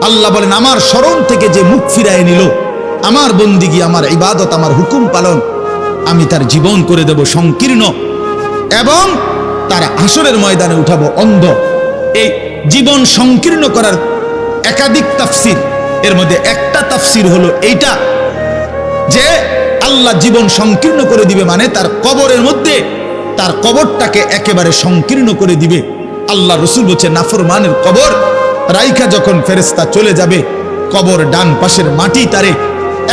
আল্লাহ বলেন আমার স্মরণ থেকে যে মুখ ফিরায় নিল, আমার বন্দিগি, আমার ইবাদত, আমার হুকুম পালন, আমি তার জীবন করে দেব সংকীর্ণ এবং তার হাসরের ময়দানে উঠাবো অন্ধ। এই জীবন সংকীর্ণ করার একাধিক তাফসির, এর মধ্যে একটা তাফসির হলো এইটা যে আল্লাহ জীবন সংকীর্ণ করে দিবে মানে তার কবরের মধ্যে তার কবরটাকে একেবারে সংকীর্ণ করে দিবে। আল্লাহ রসুল বলছে নাফরমানের কবর রাইখা যখন ফেরেশতা চলে যাবে, কবর ডান পাশের মাটি তারে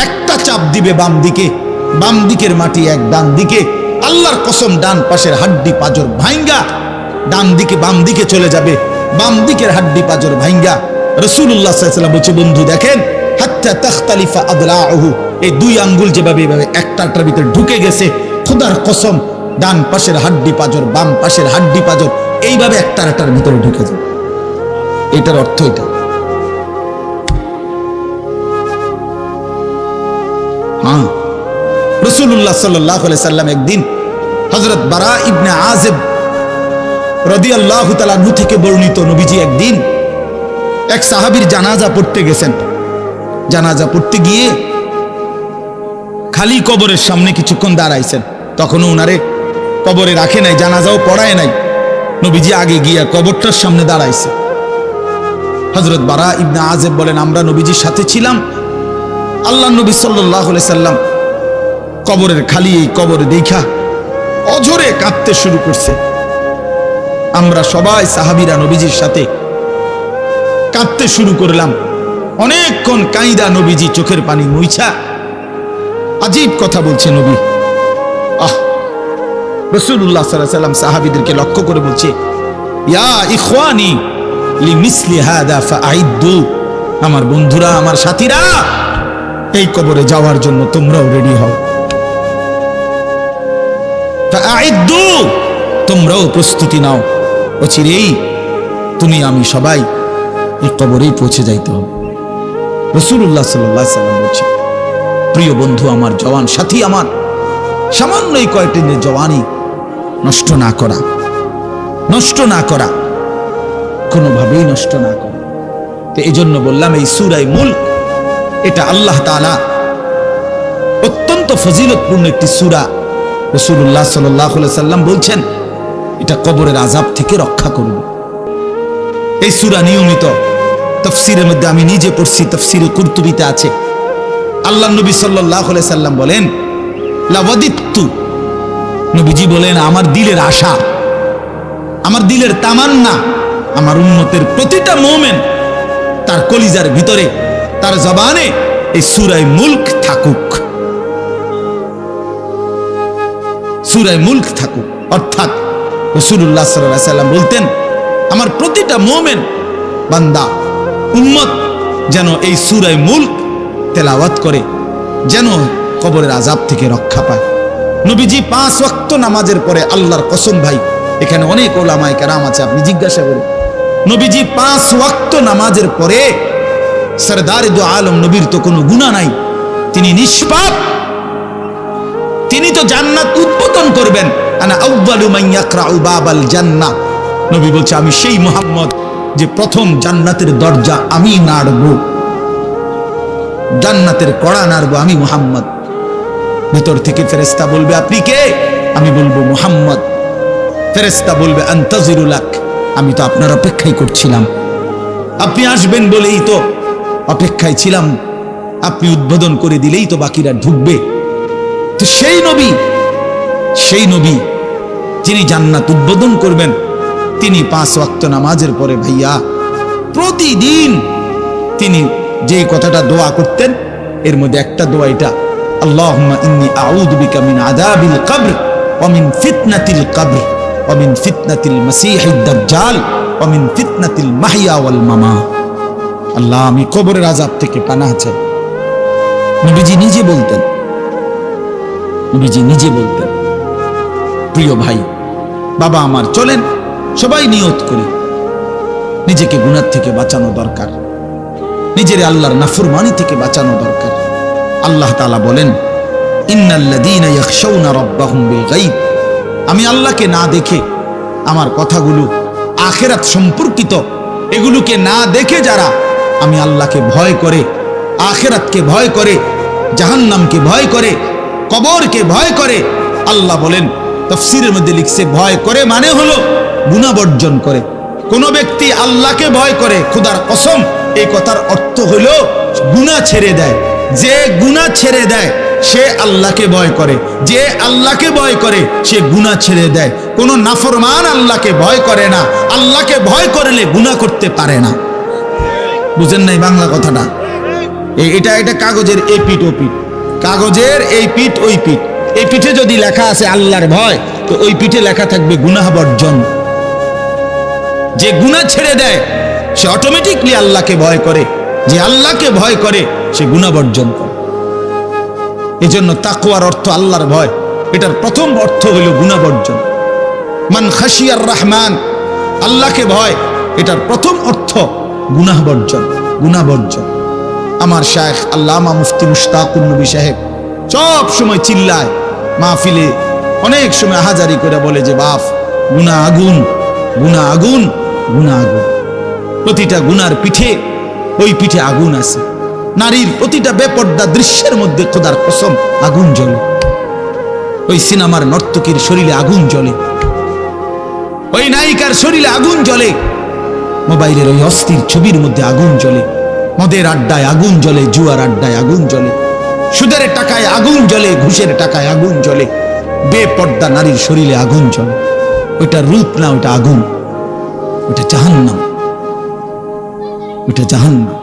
একটা চাপ দিবে বাম দিকে, বাম দিকের মাটি এক ডান দিকে, আল্লাহর কসম ডান পাশের হাড্ডি পাজর ভাঙ্গা ডান দিকে বাম দিকে চলে যাবে, বাম দিকের হাড্ডি পাজর ভাঙ্গা। রাসূলুল্লাহ সাল্লাল্লাহু আলাইহি ওয়াসাল্লাম বলছে বন্ধু দেখেন হাত্তা তাখতালিফা আদলাউহু, এই দুই আঙ্গুল যেভাবে এভাবে একটার ভিতরে ঢুকে গেছে, খোদার কসম ডান পাশের হাড্ডি পাজর বাম পাশের হাড্ডি পাজর এইভাবে একটার ভিতরে ঢুকে যাবে। এটার অর্থ এটা। হ্যাঁ, রাসূলুল্লাহ সাল্লাল্লাহু আলাইহি ওয়াসাল্লাম একদিন হযরত বারা ইবনে আযিব রাদিয়াল্লাহু তাআলা আনহু থেকে বর্ণিত, নবীজি একদিন এক সাহাবীর জানাজা পড়তে গেছেন। জানাজা পড়তে গিয়ে খালি কবরের সামনে কিছুক্ষণ দাঁড়াইছেন, তখনও উনারে কবরে রাখে নাই, জানাজাও পড়ায় নাই। নবীজি আগে গিয়া কবরটার সামনে দাঁড়াইছে। হযরত বারা ইবনে আযিব বলেন আমরা নবীজির সাথে ছিলাম। আল্লাহ নবী সাল্লাল্লাহু আলাইহি সাল্লাম কবরের খালি এই কবরে দেখা অঝরে কাঁদতে শুরু করছে। আমরা সবাই সাহাবীরা নবীজির সাথে কাঁদতে শুরু করলাম। অনেকক্ষণ কাইদা নবীজি চোখের পানি মুইছা আজীব কথা বলছে নবী। রাসূলুল্লাহ সাল্লাল্লাহু আলাইহি সাল্লাম সাহাবীদেরকে লক্ষ্য করে বলছে ইয়া ইখওয়ানি লিমিসলি হাদা ফাআইদ্দু, আমার বন্ধুরা আমার সাথীরা এই কবরে যাওয়ার জন্য তোমরাও রেডি হও। ফাআইদ্দু, তোমরাও প্রস্তুতি নাও, অচিরেই তুমি আমি সবাই এই কবরেই পৌঁছে যাইতে হবে। রাসূলুল্লাহ সাল্লাল্লাহু আলাইহি সাল্লাম বলছে প্রিয় বন্ধু আমার, জওয়ান সাথী আমার, সামান্য এই কয়েকটি জওয়ানি নষ্ট না করা, নষ্ট না করা, কোনোভাবেই নষ্ট না করা। তো এই জন্য বললাম এই সূরা মুলক এটা আল্লাহ তাআলা অত্যন্ত ফজিলতপূর্ণ একটি সূরা। রাসূলুল্লাহ সাল্লাল্লাহু আলাইহি সাল্লাম বলছেন এটা কবরের আযাব থেকে রক্ষা করবে। এই সূরা নিয়মিত তাফসীরের মধ্যে আমি নিজে পড়ছি, তাফসীরে কুরতুবীতে আছে। আল্লাহ নবী সাল্লাল্লাহু আলাইহি সাল্লাম বলেন লাওয়াদিত্তু, নবীজি বলেন আমার দিলের আশা, আমার দিলের তামান্না, আমার উম্মতের প্রতিটা মুমিন তার কলিজার ভিতরে তার জবানে এই সূরা মুলক থাকুক, সূরা মুলক থাকুক। অর্থাৎ রাসূলুল্লাহ সাল্লাল্লাহু আলাইহি সাল্লাম বলতেন আমার প্রতিটা মুমিন বান্দা উম্মত যেন এই সূরা মুলক তেলাওয়াত করে, যেন কবরের আযাব থেকে রক্ষা পায়। নবীজি 5 ওয়াক্ত নামাজের পরে, আল্লাহর কসম ভাই এখানে অনেক ওলামায়ে কেরাম আছে, আপনি জিজ্ঞাসা করুন, নবীজি 5 ওয়াক্ত নামাজের পরে, সরদারে দু আলম নবীর তো কোনো গুনাহ নাই, তিনি নিষ্পাপ, তিনি তো জান্নাত উদ্বোধন করবেন। আনা আউয়ালু মান ইয়াকরাউ বাবাল জান্নাহ, নবী বলছে আমি সেই মুহাম্মদ যে প্রথম জান্নাতের দরজা আমি নাড়ব, জান্নাতের কড়া নাড়ব আমি মুহাম্মদ। ভিতর থেকে ফেরেশতা বলবে আপনি কে? আমি বলবো মুহাম্মদ। ফেরেশতা বলবে আনতাজিরু লাক, আমি তো আপনার অপেক্ষাই করছিলাম, আপনি আসবেন বলেই তো অপেক্ষায় ছিলাম, আপনি উদ্বোধন করে দিলেই তো বাকিরা ঢুকবে। তো সেই নবী যিনি জান্নাত উদ্বোধন করবেন, তিনি 5 ওয়াক্ত নামাজের পরে ভাইয়া প্রতিদিন তিনি যে কথাটা দোয়া করতেন, এর মধ্যে একটা দোয়া এটা, আল্লাহুম্মা ইন্নী আউযু বিকা মিন আযাবিল কবর ওয়া মিন ফিতনাতিল কবর ওয়া মিন ফিতনাতিল মাসীহিদ দাজ্জাল ওয়া মিন ফিতনাতিল মাহইয়া ওয়াল মামাত। আল্লাহ আমি কবরের আযাব থেকে পানাহ চাই। নবীজি নিজে বলতেন, নবীজি নিজে বলতেন। প্রিয় ভাই বাবা আমার, চলেন সবাই নিয়ত করি, নিজেকে গুনাহ থেকে বাঁচানো দরকার, নিজের আল্লাহর নাফরমানি থেকে বাঁচানো দরকার। আল্লাহ তাআলা বলেন ইন্নাল্লাযীনা ইয়াখশাউনা রাব্বাহুম বিল গায়ব, আমি আল্লাহকে না দেখে, আমার কথাগুলো আখিরাত সম্পর্কিত, এগুলোকে না দেখে যারা আমি আল্লাহকে ভয় করে, আখিরাতকে ভয় করে, জাহান্নামকে ভয় করে, কবরকে ভয় করে। আল্লাহ বলেন, তাফসীরের মধ্যে লিখছে, ভয় করে মানে হলো গুনাহ বর্জন করে। কোন ব্যক্তি আল্লাহকে ভয় করে, খোদার কসম, এই কথার অর্থ হলো গুনাহ ছেড়ে দেয়। যে গুনাহ ছেড়ে দেয় সে আল্লাহকে ভয় করে, যে আল্লাহকে ভয় করে সে গুনাহ ছেড়ে দেয়। কোন নাফরমান আল্লাহকে ভয় করে না, আল্লাহকে ভয় করলে গুনাহ করতে পারে না। বুঝেন নাই বাংলা কথাটা? এটা কাগজের এই পিঠ ও পিঠ, কাগজের এই পিঠ ওই পিঠ। এই পিঠে যদি লেখা আছে আল্লাহর ভয়, তো ওই পিঠে লেখা থাকবে গুনাহ বর্জন। যে গুনাহ ছেড়ে দেয় সে অটোমেটিকলি আল্লাহকে ভয় করে, যে আল্লাহকে ভয় করে সে গুনাহ বর্জন করে। এই জন্য তাকওয়ার অর্থ আল্লাহর ভয়, এটার প্রথম অর্থ হইল গুনাহ বর্জন। মান খাশিয়ার রহমান, আল্লাহকে ভয়, এটার প্রথম অর্থ গুনাহ বর্জন, গুনাহ বর্জন। আমার শায়েখ আল্লামা মুফতি মুশতাকুর নবী সাহেব সব সময় চিল্লায় মাহফিলে, অনেক সময় হাজারি করে বলে যে বাপ, গুনাহ আগুন, গুনাহ আগুন, গুনাহ আগুন। প্রতিটা গুনার পিঠে, ওই পিঠে আগুন আছে। নারীর প্রতিটা বেপর্দা দৃশ্যের মধ্যে খোদার কসম আগুন জ্বলে। ওই সিনেমার নর্তকীর শরীরে আগুন জ্বলে, ওই নায়িকার শরীরে আগুন জ্বলে, মোবাইলের ওই অস্থির ছবির মধ্যে আগুন জ্বলে, মদের আড্ডায় আগুন জ্বলে, জুয়ার আড্ডায় আগুন জ্বলে, সুদের টাকায় আগুন জ্বলে, ঘুষের টাকায় আগুন জ্বলে, বেপর্দা নারীর শরীরে আগুন জ্বলে। ওইটা রূপ না, ওইটা আগুন, ওইটা জাহান্নাম, ওইটা জাহান্নাম।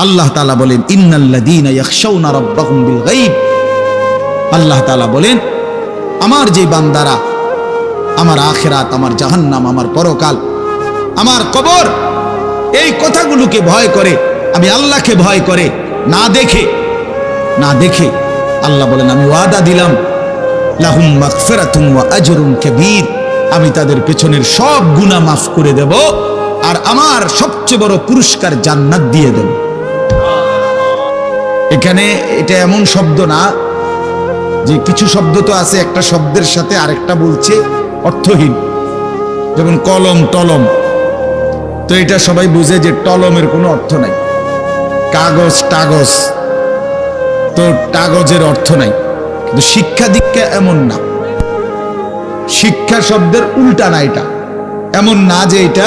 আল্লাহ তাআলা বলেন, ইন্নাল্লাযীনা ইয়াখশাউনা রাব্বাহুম বিল গায়ব। আল্লাহ তাআলা বলেন, আমার যে বান্দারা আমার আখিরাত, আমার জাহান্নাম, আমার পরকাল, আমার কবর, এই কথাগুলোকে ভয় করে, আমি আল্লাহকে ভয় করে, না দেখে, না দেখে, আল্লাহ বলেন আমি ওয়াদা দিলাম, লাহুম মাগফিরাতুন ওয়া আজরুন কাবীর, আমি তাদের পেছনের সব গুনাহ মাফ করে দেব, আর আমার সবচেয়ে বড় পুরস্কার জান্নাত দিয়ে দেব। এখানে এটা এমন শব্দ না যে কিছু শব্দ তো আছে একটা শব্দের সাথে আরেকটা বলছে অর্থহীন, যেমন কলম, টলম। তো এটা সবাই বুঝে যে টলমের কোনো অর্থ নাই। কাগজ, টাগজ, তো কাগজের অর্থ নাই। কিন্তু শিক্ষা দীক্ষা এমন না, শিক্ষা শব্দের উল্টা না। এটা এমন না যে এটা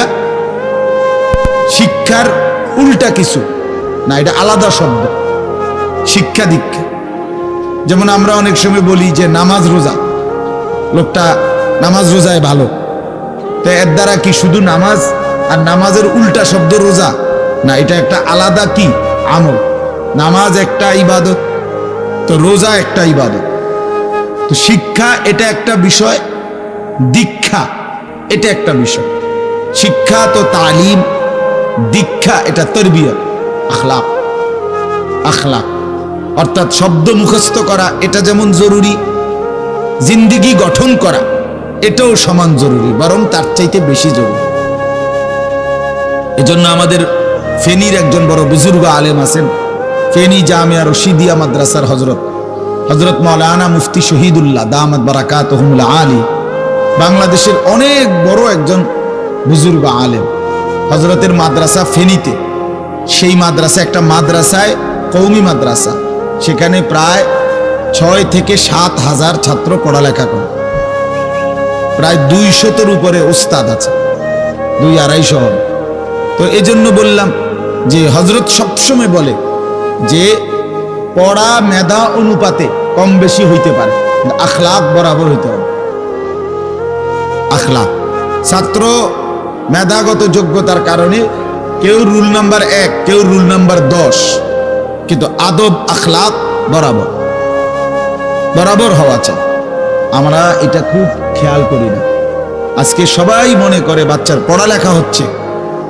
শিক্ষার উল্টা কিছু না, এটা আলাদা শব্দ। শিক্ষা দীক্ষা, যেমন আমরা অনেক সময় বলি যে নামাজ রোজা, লোকটা নামাজ রোজায় ভালো, তো এর দ্বারা কি শুধু নামাজ আর নামাজের উল্টা শব্দ রোজা না, এটা একটা আলাদা কি আমল। নামাজ একটা ইবাদত, তো রোজা একটা ইবাদত। তো শিক্ষা এটা একটা বিষয়, দীক্ষা এটা একটা বিষয়। শিক্ষা তো তালিম, দীক্ষা এটা তরবিয়ত, আখলাক। আখলাক অর্থাৎ শব্দ মুখস্থ করা এটা যেমন জরুরি, জিন্দেগি গঠন করা এটাও সমান জরুরি, বরং তার চাইতে বেশি জরুরি। এজন্য আমাদের ফেনীর একজন বড় বুজুর্গ আলেম আছেন, ফেনী জামিয়া রশিদিয়া মাদ্রাসার হযরত মাওলানা মুফতি শহীদুল্লাহ দামাত বারাকাতুহুল আলী, বাংলাদেশের অনেক বড় একজন বুজুর্গ আলেম। হযরতের মাদ্রাসা ফেনীতে, সেই মাদ্রাসা একটা মাদ্রাসায়, কওমি মাদ্রাসা, সেখানে প্রায় 6 থেকে 7 হাজার ছাত্র পড়ালেখা করে, প্রায় 200-এর উপরে উস্তাদ আছে, 200-250 হবে। তো এই জন্য বললাম যে হযরত সবসময় বলে যে পড়া মেধা অনুপাতে কম বেশি হইতে পারে, আখলাক বরাবর হইতে হবে। আখলাক, ছাত্র মেধাগত যোগ্যতার কারণে কেউ রুল নাম্বার 1, কেউ রুল নাম্বার 10, কিন্তু আদব আখলাক বরাবর বরাবর হওয়া চাই। আমরা এটা খুব খেয়াল করি না। আজকে সবাই মনে করে বাচ্চার পড়ালেখা হচ্ছে,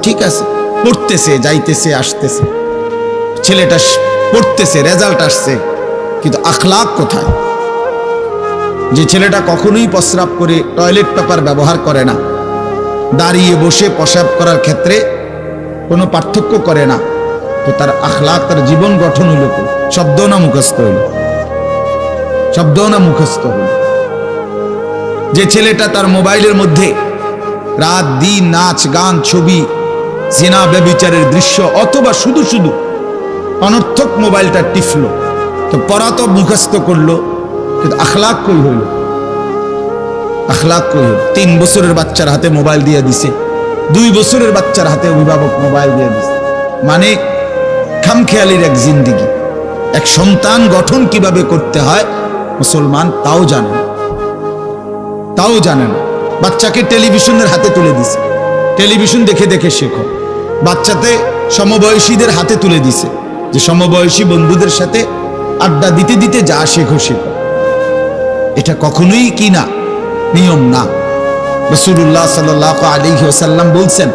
ঠিক আছে, পড়তেছে, যাইতেছে, আসতেছে, ছেলেটা পড়তেছে, রেজাল্ট আসছে, কিন্তু আখলাক কোথায়? যে ছেলেটা কখনোই প্রস্রাব করে টয়লেট পেপার ব্যবহার করে না, দাঁড়িয়ে বসে প্রস্রাব করার ক্ষেত্রে কোনো পার্থক্য করে না, তো তার আখলাক, তার জীবন গঠন হইল, শব্দ না মুখস্থ হইল, শব্দ না মুখস্থ হইল। যে ছেলেটা তার মোবাইলের মধ্যে রাত দিন নাচ গান ছবি জিনা ব্যভিচারের দৃশ্য, অথবা শুধু শুধু অনর্থক মোবাইলটা টিপলো, তো পড়া তো মুখস্থ করলো, কিন্তু আখলাক কই হইল? আখলাক কই হইল? 3 বছরের বাচ্চার হাতে মোবাইল দিয়ে দিছে, 2 বছরের বাচ্চার হাতে অভিভাবক মোবাইল দিয়ে দিছে। মানে খামখেয়ালির এক জিন্দিগি। এক সন্তান গঠন কিভাবে করতে হয় মুসলমান তাও জানে না, তাও জানে না। বাচ্চাকে টেলিভিশনের হাতে তুলে দিছে, টেলিভিশন দেখে দেখে শেখো। বাচ্চাতে সমবয়সীদের হাতে তুলে দিছে, যে সমবয়সী বন্ধুদের সাথে আড্ডা দিতে দিতে যা শেখো শেখো। এটা কখনোই কি না, নিয়ম না। রাসূলুল্লাহ সাল্লাল্লাহু আলাইহি ওয়াসাল্লাম বলছেন,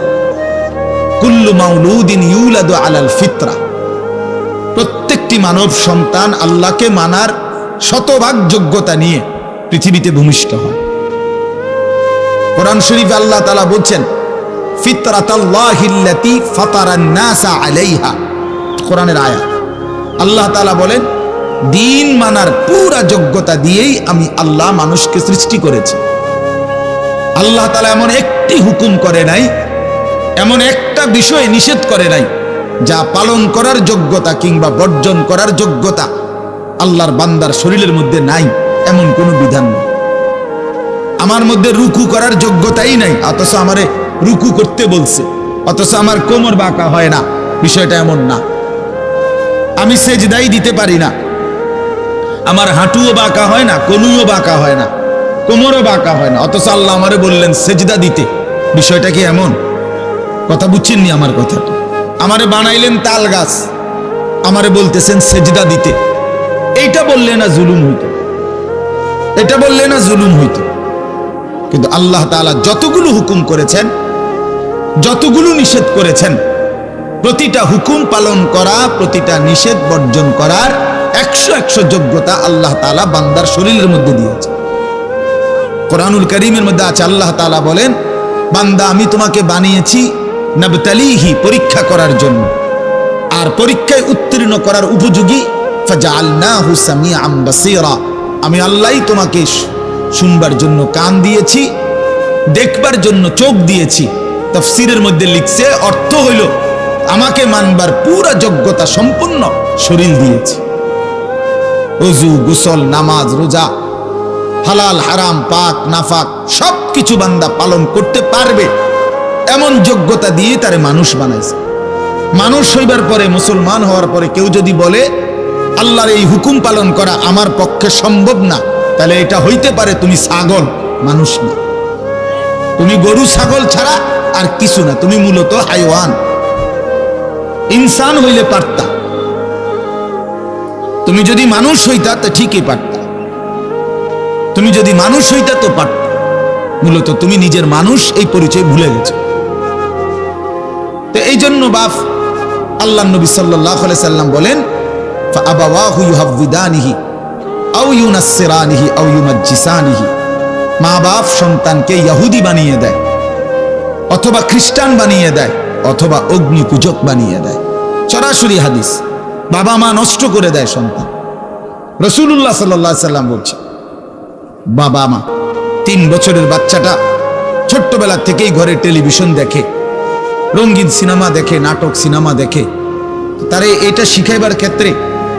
কুল্লু মাউলুদিন ইউলাদু আলাল ফিতরা, প্রত্যেকটি মানব সন্তান আল্লাহকে মানার শতভাগ যোগ্যতা নিয়ে পৃথিবীতে ভূমিষ্ঠ হয়। কোরআন শরীফে আল্লাহ তাআলা বলছেন, ফিতরাতাল্লাহিল্লাতী ফাতারান নাসা আলাইহা, কোরআনের আয়াত। আল্লাহ তাআলা বলেন, দিন মানার পুরা যোগ্যতা দিয়েই আমি আল্লাহ মানুষকে সৃষ্টি করেছি। আল্লাহ তাআলা এমন একটি হুকুম করে নাই, এমন একটা বিষয় নিষেধ করে নাই যা পালন করার যোগ্যতা কিংবা বর্জন করার যোগ্যতা আল্লাহর বান্দার শরীরের মধ্যে নাই, এমন কোনো বিধান নেই। আমার মধ্যে রুকু করার যোগ্যতাই নাই, অথচ আমারে রুকু করতে বলছে, অথচ আমার কোমর বাঁকা হয় না, বিষয়টা এমন না। আমি সেজদাই দিতে পারি না, আমার হাঁটুও বাঁকা হয় না, কনুইও বাঁকা হয় না, কোমরও বাঁকা হয় না, অথচ আল্লাহ আমারে বললেন সেজদা দিতে। বিষয়টা কি এমন? কথা বুঝছেননি আমার কথাটা? আমারে বানাইলেন তাল গাছ, আমারে বলতেছেন সেজদা দিতে। এইটা বললে না জুলুম হইতো? এটা বললে না জুলুম হইতো? কিন্তু আল্লাহ তাআলা যতগুলো হুকুম করেছেন, যতগুলো নিষেধ করেছেন, প্রতিটা হুকুম পালন করা, প্রতিটা নিষেধ বর্জন করার 100 যোগ্যতা আল্লাহ তাআলা বান্দার শরীরের মধ্যে দিয়েছে। কোরআনুল কারীমের মধ্যে আছে, আল্লাহ তাআলা বলেন, বান্দা আমি তোমাকে বানিয়েছি নাবতালিহি, পরীক্ষা করার জন্য, আর পরীক্ষায় উত্তীর্ণ করার উপযোগী। ফাজআলনাহু সামিআম বাসীরা, আমি আল্লাহই তোমাকে শুনবার জন্য কান দিয়েছি, দেখবার জন্য চোখ দিয়েছি। তাফসীরের মধ্যে লিখছে, অর্থ হইল আমাকে মানবার পুরা যোগ্যতা সম্পূর্ণ শরীর দিয়েছি। ওযু, গোসল, নামাজ, রোজা, হালাল হারাম, পাক নাফাক সবকিছু বান্দা পালন করতে পারবে এমন যোগ্যতা দিয়ে তারে মানুষ বানাইছে। মানুষ হইবার পরে, মুসলমান হওয়ার পরে কেউ যদি বলে আল্লাহর এই হুকুম পালন করা আমার পক্ষে সম্ভব না, তাহলে এটা হইতে পারে তুমি ছাগল, মানুষ না। তুমি গরু ছাগল ছাড়া আর কিছু না, তুমি মূলত হাইওয়ান। ইনসান হইলে পারতা, তুমি যদি মানুষ হইতা তো ঠিকই পারতা, তুমি যদি মানুষ হইতা তো পারতা। মূলত তুমি নিজের মানুষ এই পরিচয় ভুলে গেছো। তো এই জন্য বাপ আল্লাহ নবী সাল্লাল্লাহু আলাইহি সাল্লাম বলেন, ফাআবাওয়াহু ইউহাব্বিদানিহি আও ইউনাসসিরানিহি আও ইউমাজ্জিসানিহি, মা বাপ সন্তানকে ইহুদি বানিয়ে দেয়, অথবা খ্রিস্টান বানিয়ে দেয়, অথবা অগ্নি পূজক বানিয়ে দেয়। সরাসরি হাদিস, বাবা মা নষ্ট করে দেয় সন্তান। রাসূলুল্লাহ সাল্লাল্লাহু আলাইহি সাল্লাম বলছে, বাবা মা 3 বছরের বাচ্চাটা ছোট্টবেলা থেকেই ঘরে টেলিভিশন দেখে, রঙিন সিনেমা দেখে, নাটক সিনেমা দেখে, তারে এটা শিখাইবার ক্ষেত্রে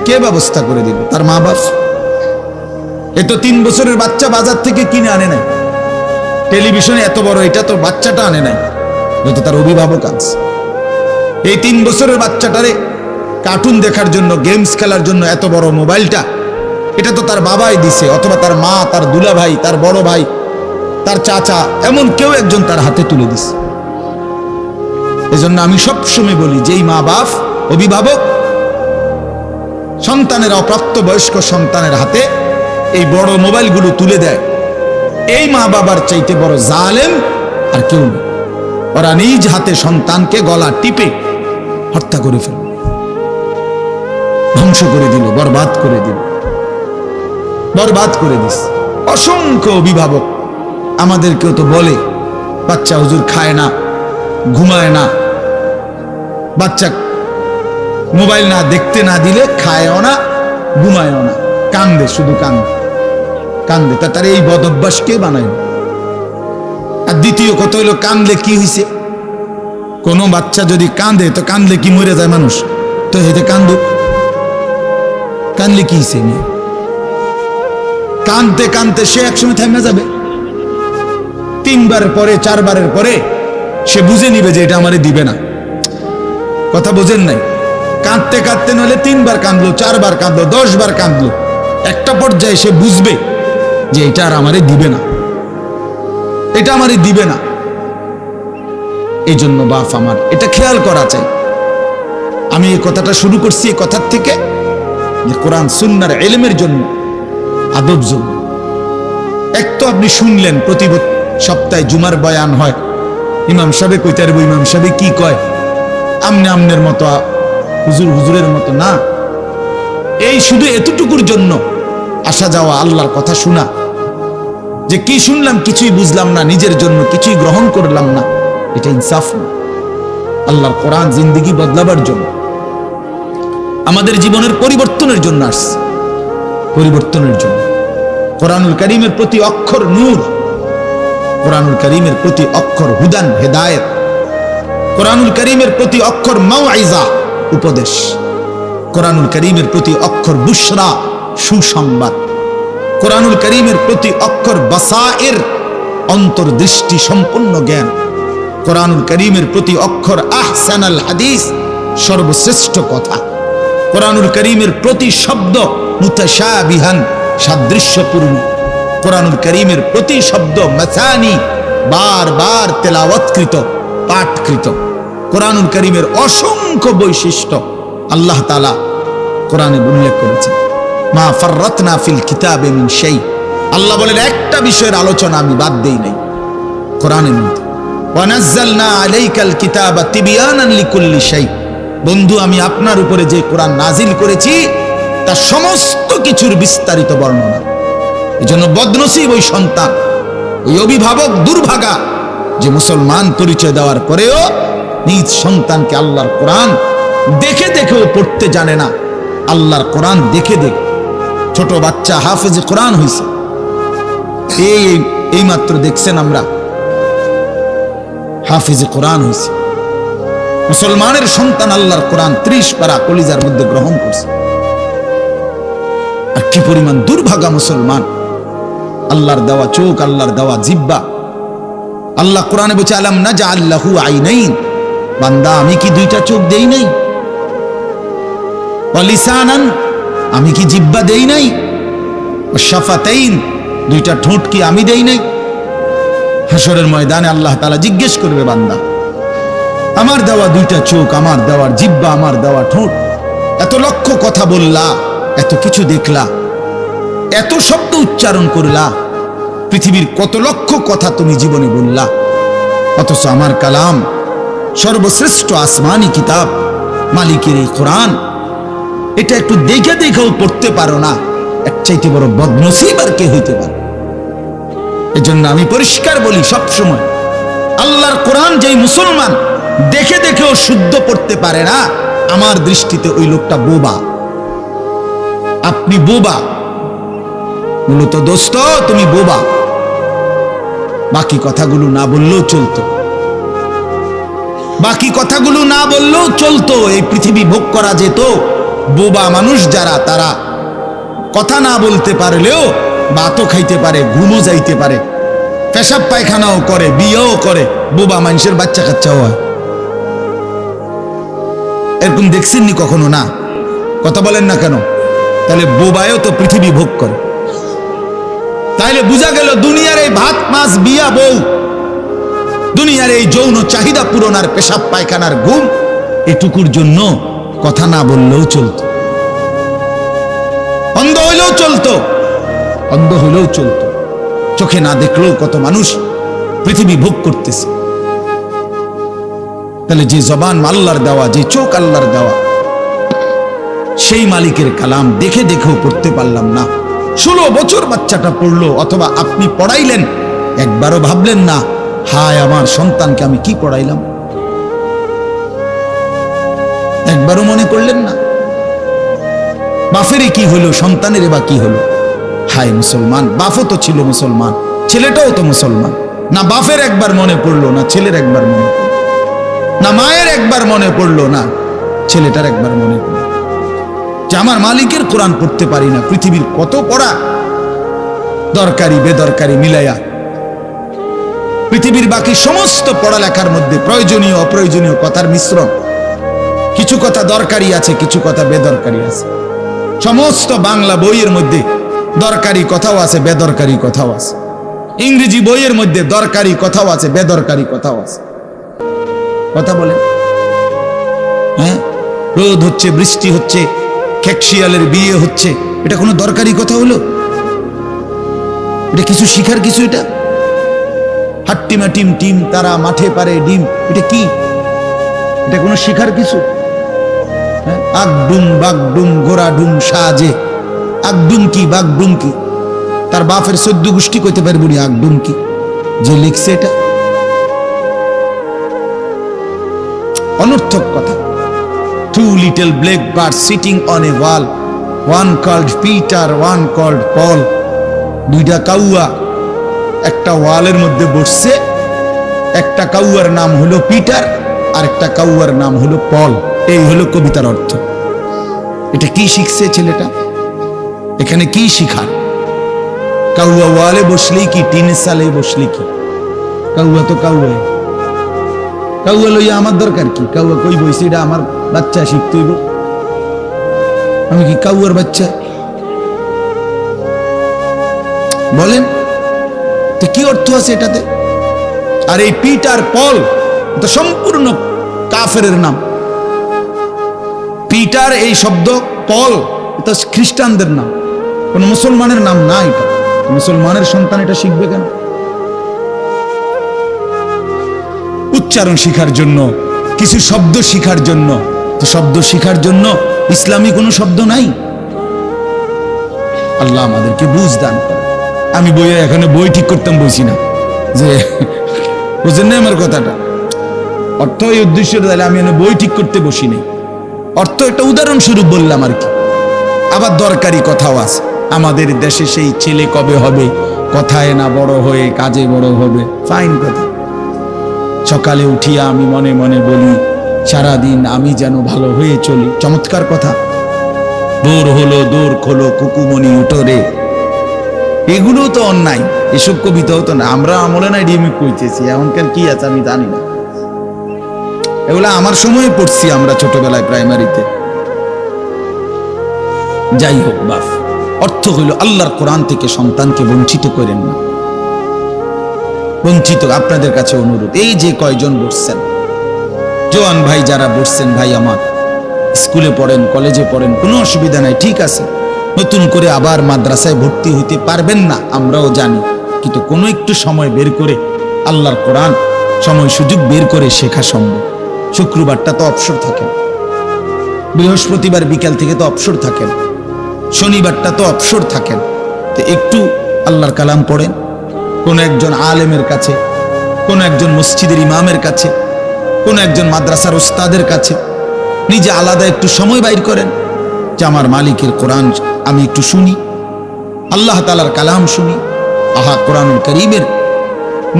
কে ব্যবস্থা করে দিল? তার মা বাপ। এ তো 3 বছরের বাচ্চা বাজার থেকে কিনে আনে নাই, টেলিভিশনে এত বড় এটা তো বাচ্চাটা আনে নাই, যত তার অভিভাবক আছে। এই 3 বছরের বাচ্চাটারে কার্টুন দেখার জন্য, গেমস খেলার জন্য এত বড় মোবাইলটা, এটা তো তার বাবাই দিছে, অথবা তার মা, তার দুলা ভাই, তার বড় ভাই, তার চাচা, এমন কেউ একজন তার হাতে তুলে দিছে। এজন্য আমি সবসময় বলি, যেই মা বাপ, অভিভাবক সন্তানের, অপ্রাপ্ত বয়স্ক সন্তানের হাতে এই বড় মোবাইলগুলো তুলে দেয়, এই মা বাবার চাইতে বড় জালেম আর কেউ নেই। ওরা নিজ হাতে সন্তানকে গলা টিপে হত্যা করে ফেলল, ধ্বংস করে দিল, বরবাদ করে দিল, বরবাদ করে দিস। অসংখ্য অভিভাবক আমাদেরকেও তো বলে, বাচ্চা হুজুর খায় না, ঘুমায় না, বাচ্চা মোবাইল না দেখতে না দিলে খায়ও না, ঘুমায়ও না, কান্দে, শুধু কান্দে কান্দে। তার এই বদ অভ্যাস কে বানায়? আর দ্বিতীয় কথা হইল, কান্দলে কি হয়েছে? কোনো বাচ্চা যদি কাঁদে তো কাঁদলে কি মরে যায় মানুষ? তো হেতে কান্দুক, কাঁদলে কি সে নিয়ে কাঁদতে কাঁদতে সে একসময় থেমে যাবে। 3 বারের পরে 4 বারের পরে সে বুঝে নিবে যে এটা আমারে দিবে না। কথা বোঝেন নাই? কাঁদতে কাঁদতে নলে 3 বার কাঁদলো, 4 বার কাঁদলো, 10 বার কাঁদলো, একটা পর্যায়ে সে বুঝবে যে এটা আর আমারে দিবে না, এটা আমারে দিবে না। এই জন্য বাপ আমার এটা খেয়াল করা চাই। আমি এই কথাটা শুরু করছি এই কথার থেকে যে কোরআন সুন্নাহর ইলমের জন্য, আদব জন্য। এক তো আপনি শুনলেন প্রতি সপ্তাহে জুমার বয়ান হয়, ইমাম সাহেব কইতে পারবো, ইমাম সাহেব কি কয়, আমনে আমনের মতো, হুজুর হুজুরের মতো না। এই শুধু এতটুকুর জন্য আসা যাওয়া, আল্লাহর কথা শোনা, যে কি শুনলাম কিছুই বুঝলাম না, নিজের জন্য কিছুই গ্রহণ করলাম না, এটা ইনসাফ না। আল্লাহর কোরআন জিন্দেগি বদলাবার জন্য, আমাদের জীবনের পরিবর্তনের জন্য আসছে, পরিবর্তনের জন্য। কোরআনুল কারীমের প্রতি অক্ষর নূর, কোরআনুল কারীমের প্রতি অক্ষর হুদান হেদায়েত, কোরআনুল কারীমের প্রতি অক্ষর মাউইজা উপদেশ, কোরআনুল কারীমের প্রতি অক্ষর বুশরা সুসংবাদ, কোরআনুল কারীমের প্রতি অক্ষর বাসায়ের অন্তর্দৃষ্টি সম্পন্ন জ্ঞান, কোরআনুল কারীমের প্রতি অক্ষর আহসানাল হাদিস সর্বশ্রেষ্ঠ কথা, কোরআনুল কারীমের প্রতি শব্দ মুতাশাবিহান সাদৃশ্যপূর্ণ, কোরআনুল কারীমের প্রতি শব্দ মাসানি বারবার তেলাওয়াতকৃত পাঠকৃত। কোরআনুল কারীমের অসংখ্য বৈশিষ্ট্য আল্লাহ তাআলা কোরআনে উল্লেখ করেছেন। মা ফাররাতনা ফিল কিতাবে মিন শাই, আল্লাহ বলেন একটা বিষয়ের আলোচনা আমি বাদ দেই নাই কোরআনের মধ্যে। ওয়া নাযালনা আলাইকাল কিতাবা তিবয়ানান লিকুল্লি শাই, বন্ধু আমি আপনার উপরে যে কোরআন নাজিল করেছি তার সমস্ত কিছুর বিস্তারিত বর্ণনা। এজন্য বদনসিব ওই সন্তান, ওই অভিভাবক দুর্ভাগা যে মুসলমান পরিচয় দেওয়ার পরেও নিজ সন্তানকে আল্লাহর কোরআন দেখে দেখেও পড়তে জানে না। আল্লাহর কোরআন দেখে দেখে ছোট বাচ্চা হাফেজে কোরআন হইছে, এই মাত্র দেখছেন আমরা হাফেজে কোরআন হইছে। মুসলমানের সন্তান আল্লাহর কোরআন 30 পারা কলিজার মধ্যে গ্রহণ করছে। আর কি পরিমাণ দুর্ভাগা মুসলমান! আল্লাহর দেওয়া চোখ, আল্লাহর দেওয়া জিহ্বা। আল্লাহ কোরআনে বলছে আলাম নাজআল লাহু আইনাইন, বান্দা আমি কি 2টা চোখ দেই নাই? ওয়া লিসানান, আমি কি জিহ্বা দেই নাই? ওয়া শাফাতাইন, 2টা ঠোঁট কি আমি দেই নাই? হাসরের ময়দানে আল্লাহ তাআলা জিজ্ঞেস করবে বান্দা আমার দেওয়া 2টা চোখ, আমার দেওয়ার জিহ্বা, আমার দেওয়া ঠোঁট, এত লক্ষ কথা বললা, এত কিছু দেখলা, এত শব্দ উচ্চারণ করলা, পৃথিবীর কত লক্ষ কথা তুমি জীবনে বললা, অথচ আমার কালাম সর্বশ্রেষ্ঠ আসমানি কিতাব মালিকের এই কোরআন, এটা একটু দেখে দেখেও পড়তে পারো না, এর চাইতে বড় বদনসিব আর কে হইতে পারে? এজন্য আমি পরিষ্কার বলি সবসময়, আল্লাহর কোরআন যেই মুসলমান দেখে দেখেও শুদ্ধ পড়তে পারে না, আমার দৃষ্টিতে ওই লোকটা বোবা। আপনি বোবা, মূলত দোস্ত তুমি বোবা। বাকি কথাগুলো না বললেও চলতো, বাকি কথাগুলো না বললেও চলতো, এই পৃথিবী ভোগ করা যেত। বোবা মানুষ যারা, তারা কথা না বলতে পারলেও ভাতও খাইতে পারে, ঘুমও যাইতে পারে, পেশাব পায়খানাও করে, বিয়েও করে, বোবা মানুষের বাচ্চা কাচ্চাও হয়। এরকম দেখছেননি কখনো? না, কথা বলেন না কেন? তাহলে বোবায়ও তো পৃথিবী ভোগ করে। তাইলে বোঝা গেল দুনিয়ার এই ভাত মাছ বিয়া বউ, দুনিয়ার এই যৌন চাহিদা পূরণ আর পেশাব পায়খানার ঘুম, এটুকুর জন্য কথা না বললেও চলতো, অন্ধ হইলেও চলতো, অন্ধ হইলেও চলতো, চোখে না দেখলেও কত মানুষ পৃথিবী ভোগ করতেছে। তাহলে যে জবান আল্লাহর দেওয়া, যে চোখ আল্লাহর দেওয়া, সেই মালিকের কালাম দেখে দেখেও পড়তে পারলাম না। 16 বছর বাচ্চাটা পড়লো, অথবা আপনি পড়াইলেন, একবারও ভাবলেন না হায় আমার সন্তানকে আমি কি পড়াইলাম? একবারও মনে করলেন না বাফেরই কি হলো, সন্তানের বা কি হলো? হায় মুসলমান, বাফও তো ছিল মুসলমান, ছেলেটাও তো মুসলমান, না বাফের একবার মনে পড়লো, না ছেলের একবার মনে পড়লো। না মায়ের একবার মনে পড়লো, না ছেলেটার একবার মনে পড়লো যে আমার মালিকের কোরআন পড়তে পারি না। পৃথিবীর কত পড়া, দরকারি বেদরকারি মিলাইয়া পৃথিবীর বাকি সমস্ত পড়ালেখার মধ্যে প্রয়োজনীয় অপ্রয়োজনীয় কথার মিশ্রণ। কিছু কথা দরকারি আছে, কিছু কথা বেদরকারি আছে। সমস্ত বাংলা বইয়ের মধ্যে দরকারি কথাও আছে, বেদরকারি কথাও আছে। ইংরেজি বইয়ের মধ্যে দরকারি কথাও আছে, বেদরকারি কথাও আছে। কথা বলে হ্যাঁ, রোদ হচ্ছে, বৃষ্টি হচ্ছে, খেকশিয়ালের বিয়ে হচ্ছে, এটা কোনো দরকারি কথা হলো? এটা কিছু শিখার কিছু? এটা হাট্টিমা টিম টিম তারা মাঠে পারে ডিম, এটা কি? এটা কোনো শিখার কিছু? আগডুম বাগডুম ঘোড়া ডুম সাজে, আগডুম কি বাগডুম কি? তার বাপের 14 গোষ্ঠী কইতে পারবো না আগডুম কি যে লিখছে এটা। অনর্থক কথা। Two little black birds sitting on a wall, one called Peter, one called Paul. দুইটা কাউয়া একটা ওয়ালের মধ্যে বসছে, একটা কাউয়ার নাম হলো পিটার আর একটা কাউয়ার নাম হলো পল। এই হলো কবিতার অর্থ। এটা কি শিখছে ছেলেটা? এখানে কি শিখার? কাউয়া ওয়ালে বসলেই কি, টিনের সালে বসলে কি? কাউয়া তো কাউয়া, কাউয়া লইয়া আমার দরকার কি? কাউয়া কই বইছে, এটা আমার বাচ্চা শিখতে হইব। আমি কি কাউয়ার বাচ্চা? বলেন তো কি অর্থ আছে এটাতে? আর এই পিটার পল তো সম্পূর্ণ কাফেরের নাম। পিটার এই শব্দ, পল এটা খ্রিস্টানদের নাম, কোন মুসলমানের নাম না। এটা মুসলমানের সন্তান, এটা শিখবে কেন? উচ্চারণ শিখার জন্য, কিছু শব্দ শিখার জন্য। তো শব্দ শিখার জন্য ইসলামী কোনো শব্দ নাই? আল্লাহ আমাদেরকে বুঝ দান করে। আমি বইয়ে এখানে বই ঠিক করতাম বলছি না, যে বুঝেন না আমার কথাটা। অর্থ এই উদ্দেশ্য তাহলে আমি বই ঠিক করতে বসি নাই, অর্থ একটা উদাহরণস্বরূপ বললাম আর কি। আবার দরকারি কথাও আছে। আমাদের দেশে সেই ছেলে কবে হবে, কথায় না বড় হয়ে কাজে বড় হবে। ফাইন কথা। সকালে উঠিয়া আমি মনে মনে বলি, সারাদিন আমি যেন ভালো হয়ে চলি। চমৎকার কথা। দূর হলো দূর খোলো কুকুমনি উঠোরে, এগুলো তো অন্যায়। এসব কবিতাও তো না, আমরা আমলে নাই রিমিক কইতেছি। এখনকার কি আছে আমি জানি না, এগুলা আমার সময় পড়ছি আমরা ছোটবেলায় প্রাইমারিতে। যাই হোক বাপ, অর্থ হইল আল্লাহর কোরআন থেকে সন্তানকে বঞ্চিত করেন না। বঞ্চিত আপনাদের কাছে অনুরোধ, এই যে কয়জন বসছেন, জোয়ান ভাই যারা বসছেন, ভাই আমার স্কুলে পড়েন, কলেজে পড়েন, কোনো অসুবিধা নাই, ঠিক আছে। নতুন করে আবার মাদ্রাসায় ভর্তি হইতে পারবেন না, আমরাও জানি, কিন্তু কোনো একটু সময় বের করে আল্লাহর কোরআন সময় সুযোগ বের করে শেখা সম্ভব। শুক্রবারটা তো অবসর থাকেন, বৃহস্পতিবার বিকাল থেকে তো অবসর থাকেন, শনিবারটা তো অবসর থাকেন। তো একটু আল্লাহর কালাম পড়েন, কোন একজন আলেমের কাছে, কোন একজন মসজিদের ইমামের কাছে, কোন একজন মাদ্রাসার উস্তাদের কাছে নিজে আলাদা একটু সময় বাইর করেন যে আমার মালিকের কোরআন আমি একটু শুনি, আল্লাহ তাআলার কালাম শুনি। আহা, কোরআনুল কারীমের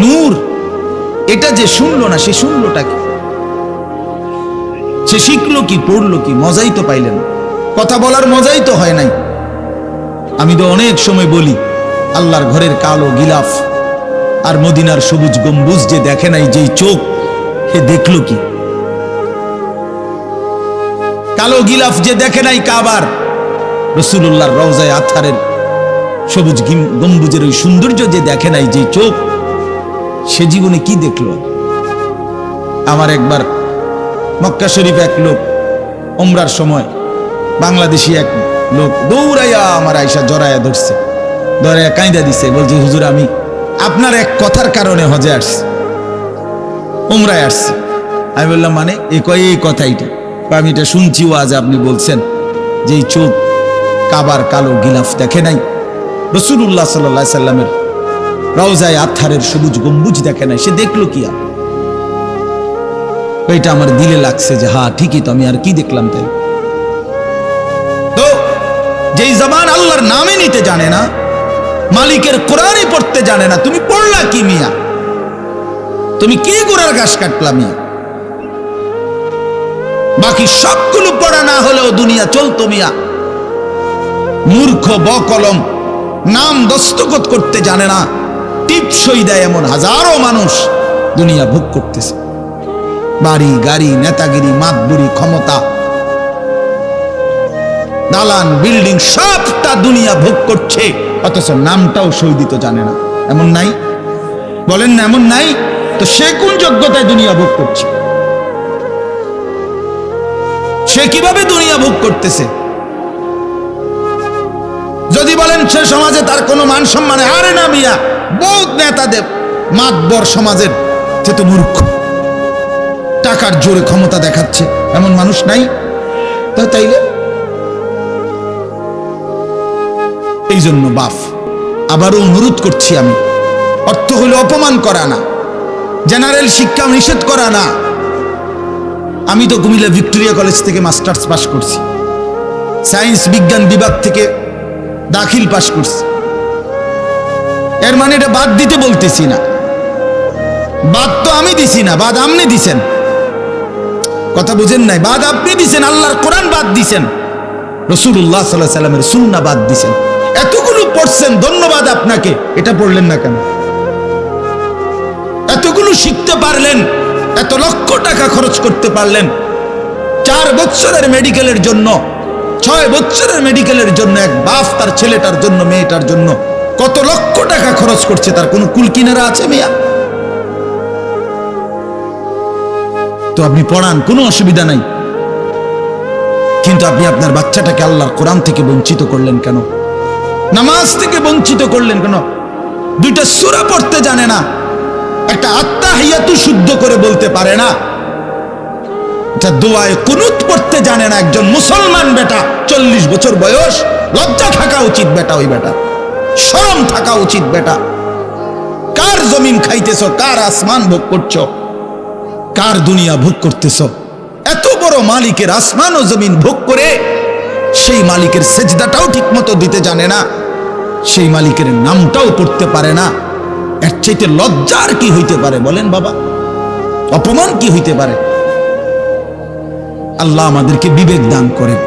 নূর। এটা যে শুনলো না, সে শুনলোটা কি? সে শিখলো কি, পড়লো কি? মজাই তো পাইলেন, কথা বলার মজাই তো হয় নাই। আমি তো অনেক সময় বলি, আল্লাহর ঘরের কালো গিলাফ আর মদিনার সবুজ গম্বুজ যে দেখে নাই, যেই চোখ, সে দেখলো কি? কালো গিলাফ যে দেখে নাই কাবার, রাসূলুল্লাহর রওজায়ে আতহারের সবুজ গম্বুজের ওই সৌন্দর্য যে দেখে নাই, যে চোখ, সে জীবনে কি দেখলো? আমার একবার মক্কা শরীফ এক লোক উমরার সময়, বাংলাদেশি এক লোক দৌড়াইয়া আমার আয়সা জড়াইয়া ধরছে, ধরাইয়া কাঁদা দিছে, বলছে হুজুর আমি আপনার এক কথার কারণে হজে আসছি, উমরায় আসছি। আমি বললাম মানে? এই কথাইটা আমি এটা শুনছি, আজ আপনি বলছেন যে এই চোখ কাবার কালো গিলাফ দেখে নাই, রাসূলুল্লাহ সাল্লাল্লাহু আলাইহি সাল্লামের রওজায়ে আতহারের সবুজ গম্বুজ দেখে নাই, সে দেখলো কি? এটা আমার দিলে লাগছে যে হ্যাঁ ঠিকই তো, আমি আর কি দেখলাম? তাই তো যেই জবান আল্লাহর নামে নিতে জানে না, মালিকের কোরআনই পড়তে জানে না, তুমি পড়লা কি মিয়া? তুমি কি গোড়ার ঘাস কাটলা মিয়া? বাকি সবগুলো পড়া না হলেও দুনিয়া চলতো মিয়া। মূর্খ বকলম, নাম দস্তখত করতে জানে না, টিপসই দেয় এমন হাজারো মানুষ দুনিয়া ভোগ করতেছে। বাড়ি গাড়ি, নেতাগিরি, মাতবুরি, ক্ষমতা, দালান বিল্ডিং সবটা দুনিয়া ভোগ করছে, অথচ নামটাও সই দিতে জানে না। এমন নাই? বলেন না এমন নাই? তো সে কোন যোগ্যতায় দুনিয়া ভোগ করছে? সে কিভাবে দুনিয়া ভোগ করতেছে? যদি বলেন সে সমাজে তার কোনো মান সম্মানে, আরে না মিয়া, বহুত নেতাদের মাতবর সমাজের, সে তো মূর্খ, টাকার জোরে ক্ষমতা দেখাচ্ছে, এমন মানুষ নাই? তাইলে এই জন্য বাপ আবারও অনুরোধ করছি আমি, অর্থ হলো অপমান করা না, জেনারেল শিক্ষা নিষেধ করা না। আমি তো কুমিল্লা ভিক্টোরিয়া কলেজ থেকে মাস্টার্স পাস করছি, সায়েন্স বিজ্ঞান বিভাগ থেকে দাখিল পাস করছি। এর মানে এটা বাদ দিতে বলতেছি না, বাদ তো আমি দিছি না, বাদ আপনি দিছেন। কথা বুঝেন নাই? বাদ আপনি দিছেন, আল্লাহর কোরআন বাদ দিছেন, রাসূলুল্লাহ সাল্লাল্লাহু আলাইহি সাল্লামের সুন্নাহ বাদ দিছেন। এতগুলো পড়ছেন, ধন্যবাদ আপনাকে। এটা পড়লেন না কেন? এতগুলো শিখতে পারলেন, এত লক্ষ টাকা খরচ করতে পারলেন, 4 বছরের মেডিকেলের জন্য, 6 বছরের মেডিকেলের জন্য এক বাপ তার ছেলেটার জন্য, মেয়েটার জন্য কত লক্ষ টাকা খরচ করছে, তার কোনো কুল কিনারা আছে মিয়া? তো আপনি পড়ান, কোনো অসুবিধা নাই, কিন্তু আপনি আপনার বাচ্চাটাকে আল্লাহর কোরআন থেকে বঞ্চিত করলেন কেন? নামাজ থেকে বঞ্চিত করলেন কেন? 2টা সূরা পড়তে জানে না, একটা আত্তাহিয়াতু শুদ্ধ করে বলতে পারে না, এটা দোয়ায়ে কুনুত পড়তে জানে না। একজন মুসলমান বেটা, 40 বছর বয়স, লজ্জা থাকা উচিত বেটা, ওই বেটা শরম থাকা উচিত বেটা। কার জমিন খাইতেছ, কার আসমান ভোগ করছো, কার দুনিয়া ভোগ করতেছ? এত বড় মালিকের আসমান ও জমিন ভোগ করে সেই মালিকের সেজদাটাও ঠিক মতো দিতে জানে না, সেই মালিকের নামটাও পড়তে পারে না। এর চাইতে লজ্জার কি হইতে পারে বলেন বাবা? অপমান কি হইতে পারে? আল্লাহ আমাদেরকে বিবেক দান করেন,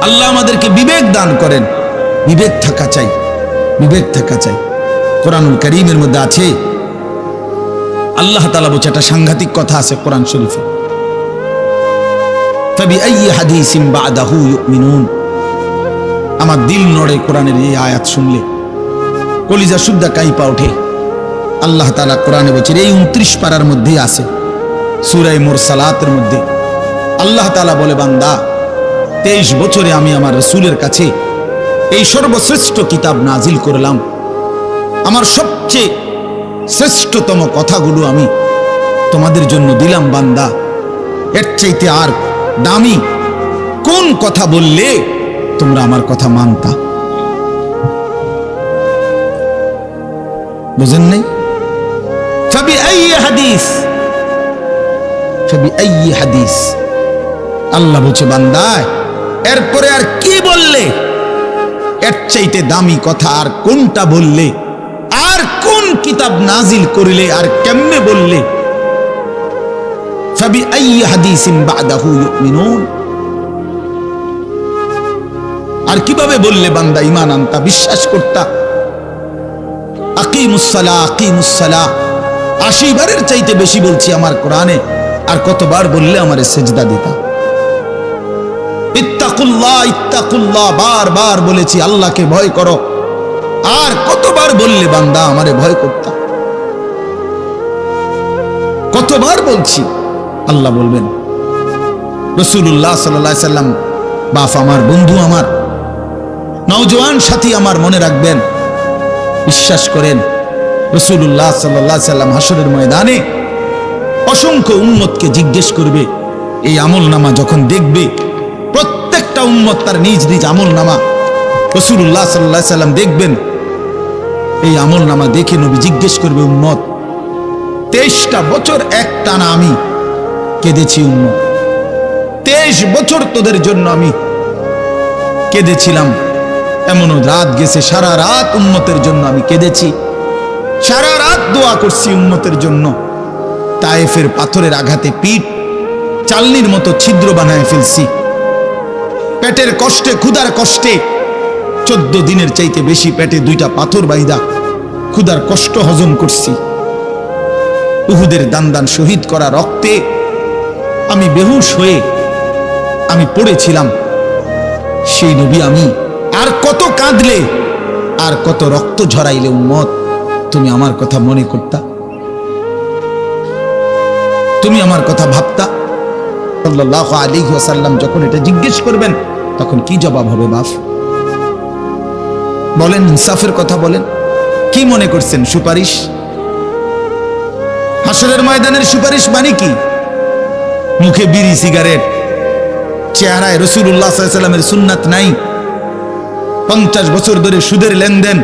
আল্লাহ আমাদেরকে বিবেক দান করেন। বিবেক থাকা চাই, বিবেক থাকা চাই। কোরআনুল কারীমের মধ্যে আছে, আল্লাহ তাআলা বলছে, একটা সাংঘাতিক কথা আছে কোরআন শরীফে, ফাবিআইয়ি হাদিসিন বা'দাহু ইউমিনুন। আমার দিল নড়ে কোরআনের এই আয়াত শুনলে, কলিজা শুদ্ধা কাইপা ওঠে। আল্লাহ তাআলা কোরআনে বলছেন, এই 29 পারার মধ্যেই আছে, সূরা মুরসালাতের মধ্যে আল্লাহ তাআলা বলে, বান্দা 23 বছরে আমি আমার রাসূলের কাছে এই সর্বশ্রেষ্ঠ কিতাব নাজিল করলাম, আমার সবচেয়ে শ্রেষ্ঠতম কথাগুলো আমি তোমাদের জন্য দিলাম। বান্দা, এর চাইতে আর দামি কোন কথা বললে তোমরা আমার কথা মানতা? বুঝেন নাই? ফাবিআইয়ি হাদিস, ফাবিআইয়ি হাদিস। আল্লাহ বলছে, বান্দা এরপরে আর কি বললে, এর চাইতে দামি কথা আর কোনটা বললে, আর কোন কিতাব নাজিল করিলে, আর কেমনে বললে? ফাবিআইয়ি হাদিসিন বা'দাহু ইউমিনুন। আর কিভাবে বললে বান্দা ঈমান আনতা, বিশ্বাস করতা? আকিমুস সালাহ, আকিমুস সালাহ 80 বারের চাইতে বেশি বলছি আমার কোরআনে, আর কতবার বললে আমারে সেজদা দিতা? ইত্তাকুল্লাহ, ইত্তাকুল্লাহ বারবার বলেছি, আল্লাহকে ভয় করো, আর কতবার বললে বান্দা আমারে ভয় করতা? কতবার বলছি? আল্লাহ বলবেন, রাসূলুল্লাহ সাল্লাল্লাহু আলাইহি সাল্লাম বাপ আমার, বন্ধু আমার, নওজোয়ান সাথী আমার, মনে রাখবেন, বিশ্বাস করেন, রাসূলুল্লাহ সাল্লাল্লাহু আলাইহি সাল্লাম হাসরের ময়দানে অসংখ্য উম্মতকে জিজ্ঞেস করবে। এই আমলনামা যখন দেখবে, প্রত্যেকটা উম্মত তার নিজ নিজ আমলনামা, রাসূলুল্লাহ সাল্লাল্লাহু আলাইহি সাল্লাম দেখবেন। এই আমলনামা দেখে নবী জিজ্ঞেস করবে, উম্মত 23টা বছর একটানা আমি কেঁদেছি, উম্মত 23 বছর তোদের জন্য আমি কেঁদেছিলাম। এমনও রাত গেছে, সারা রাত উম্মতের জন্য আমি কেঁদেছি, সারা রাত দোয়া করছি উম্মতের জন্য। তায়েফের পাথরের আঘাতে পিঠ, চালনির মতো ছিদ্র বানায় ফেলছি। পেটের কষ্টে, ক্ষুধার কষ্টে 14 দিনের চাইতে বেশি পেটে 2টা পাথর বাইদা ক্ষুধার কষ্ট হজম করছি। উহুদের দান শহীদ করা রক্তে আমি বেহুশ হয়ে আমি পড়েছিলাম। সেই নবী আমি আর কত কাঁদলে, আর কত রক্ত ঝরাইলে উম্মত তুমি আমার কথা মনে করতা, তুমি আমার কথা ভাবতা? সাল্লাল্লাহু আলাইহি ওয়াসাল্লাম যখন এটা জিজ্ঞেস করবেন তখন কি জবাব হবে? বাপ বলেন, ইনসাফের কথা বলেন। কি মনে করছেন সুপারিশ? হাসরের ময়দানের সুপারিশ মানে কি? মুখে বিড়ি, সিগারেট, চেহারায় রাসূলুল্লাহ সাল্লাল্লাহু আলাইহি ওয়াসাল্লামের সুন্নাত নাই, 50 বছর ধরে সুদের লেনদেন,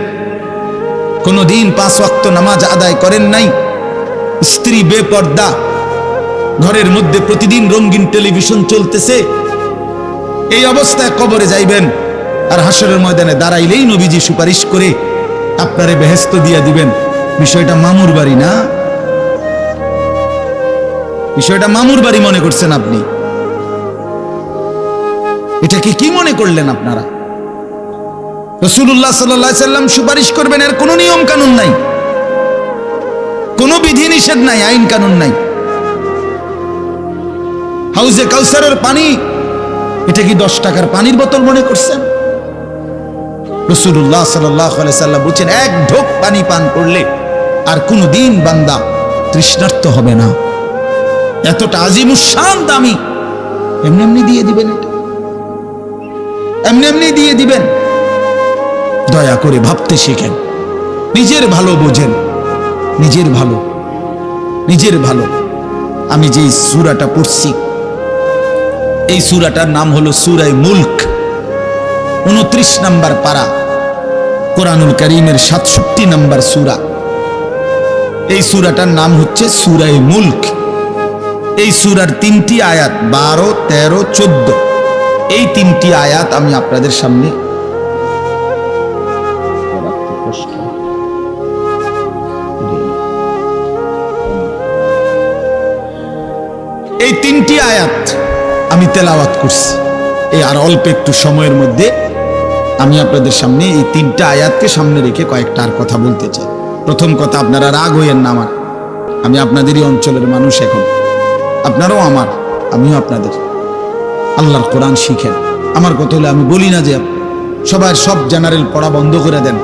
কোনদিন 5 ওয়াক্ত নামাজ আদায় করেন নাই, স্ত্রী বেপর্দা, ঘরের মধ্যে প্রতিদিন রঙিন টেলিভিশন চলতেছে, এই অবস্থায় কবরে যাইবেন। আর হাসরের ময়দানে দাঁড়াইলেই নবীজি সুপারিশ করে আপনারে বেহেশত দিয়া দিবেন। বিষয়টা মামুর বাড়ি না, বিষয়টা মামুর বাড়ি মনে করছেন আপনি। এটাকে কি মনে করলেন আপনারা? রাসূলুল্লাহ সাল্লাল্লাহু আলাইহি সাল্লাম সুপারিশ করবেন, এর কোনো নিয়ম কানুন নাই, কোনো বিধি নিষেধ নাই, আইন কানুন নাই। হাউজে কাউসারের পানি, এটা কি 10 টাকার পানির বোতল মনে করছেন? রাসূলুল্লাহ সাল্লাল্লাহু আলাইহি সাল্লাম বলেছেন, 1 ঢোক পানি পান করলে আর কোনদিন বান্দা তৃষ্ণার্ত হবে না। এতটা আজিমুশান দামি, এমনি এমনি দিয়ে দিবেন? এটা এমনি এমনি দিয়ে দিবেন? দয়া করে ভাবতে শিখেন, নিজের ভালো বোঝেন, নিজের ভালো, নিজের ভালো। আমি যে সূরাটা পড়ছি, এই সূরাটার নাম হলো সূরা মুলক, 29 নম্বর পারা, কোরআনুল কারীমের 67 নম্বর সূরা। এই সূরাটার নাম হচ্ছে সূরা মুলক। এই সূরার 3টি আয়াত 12, 13, 14, এই 3টি আয়াত আমি আপনাদের সামনে এই 3টি আয়াত আমি তেলাওয়াত করছি। এই আর অল্প একটু সময়ের মধ্যে আমি আপনাদের সামনে এই 3টা আয়াতকে সামনে রেখে কয়েকটা আর কথা বলতে চাই। প্রথম কথা, আপনারা রাগ হইয়েন না আমার, আমি আপনাদেরই অঞ্চলের মানুষ, এখন আপনারাও আমার, আমিও আপনাদের। আল্লাহর কোরআন শিখেন। আমার কথা হলে আমি বলি না যে সবার সব জেনারেল পড়া বন্ধ করে দেন,